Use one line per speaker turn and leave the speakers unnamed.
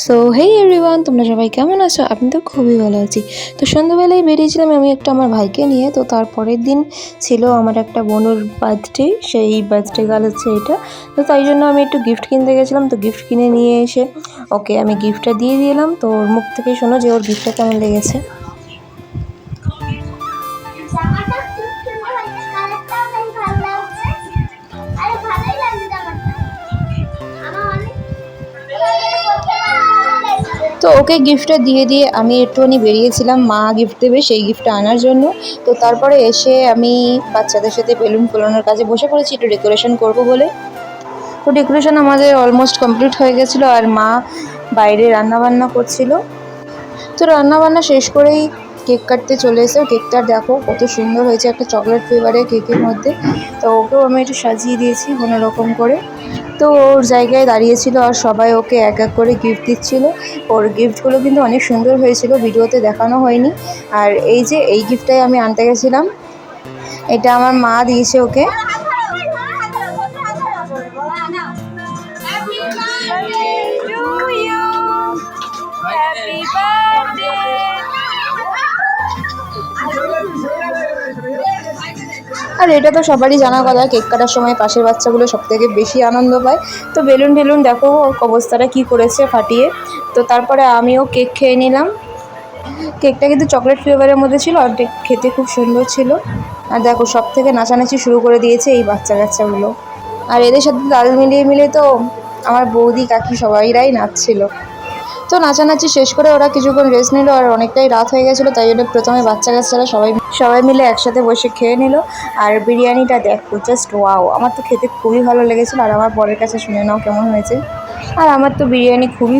So hey everyone, তোমরা সবাই কেমন আছো? আমি তো খুবই ভালো আছি। তো সন্ধ্যাবেলায় বেরিয়েছিলাম আমি একটা আমার ভাইকে নিয়ে। তো তারপরের দিন ছিল আমার একটা বোনের বার্থডে, সেই বার্থডে গার্ল হচ্ছে এটা। তো তাই জন্য আমি একটু গিফট কিনতে গেছিলাম। তো গিফট কিনে নিয়ে এসে ওকে আমি গিফটটা দিয়ে দিলাম। তো ওর মুখ থেকে শোনো যে ওর গিফটটা কেমন লেগেছে। তো ওকে গিফটটা দিয়ে আমি একটুখানি বেরিয়েছিলাম মা গিফট দেবে সেই গিফটটা আনার জন্য। তো তারপরে এসে আমি বাচ্চাদের সাথে বেলুন ফোলানোর কাজে বসে পড়েছি একটু ডেকোরেশন করব বলে। তো ডেকোরেশন আমাদের অলমোস্ট কমপ্লিট হয়ে গেছিলো আর মা বাইরে রান্নাবান্না করছিল। তো রান্নাবান্না শেষ করেই কেক কাটতে চলে এসে কেকটা দেখো কত সুন্দর হয়েছে, একটা চকলেট ফ্লেভারের কেকের মধ্যে। তো ওকেও আমি একটু সাজিয়ে দিয়েছি কোনো রকম করে। তো ওর জায়গায় দাঁড়িয়েছিল আর সবাই ওকে এক এক করে গিফট দিচ্ছিল। ওর গিফটগুলো কিন্তু অনেক সুন্দর হয়েছিল, ভিডিওতে দেখানো হয়নি। আর এই যে এই গিফটটাই আমি আনতে গেছিলাম, এটা আমার মা দিয়েছে ওকে। আর এটা তো সবারই জানা কথা, কেক কাটার সময় পাশের বাচ্চাগুলো সবথেকে বেশি আনন্দ পায়। তো বেলুন টেলুন দেখো অবস্থাটা কি করেছে ফাটিয়ে। তো তারপরে আমিও কেক খেয়ে নিলাম। কেকটা কিন্তু চকলেট ফ্লেভারের মধ্যে ছিল আর খেতে খুব সুন্দর ছিল। আর দেখো সব থেকে নাচানাচি শুরু করে দিয়েছে এই বাচ্চা কাচ্চাগুলো। আর এদের সাথে তাল মিলিয়ে তো আমার বৌদি কাকি সবাইরাই নাচছিল। তো নাচানাচি শেষ করে ওরা কিছুক্ষণ রেস্ট নিল আর অনেকটাই রাত হয়ে গেছিলো, তাই জন্য প্রথমে বাচ্চা কাচ্চারা সবাই মিলে একসাথে বসে খেয়ে নিল। আর বিরিয়ানিটা দেখো জাস্ট ওয়াও, আমার তো খেতে খুবই ভালো লেগেছিলো। আর আমার বরের কাছে শুনে নাও কেমন হয়েছে। আর আমার তো বিরিয়ানি খুবই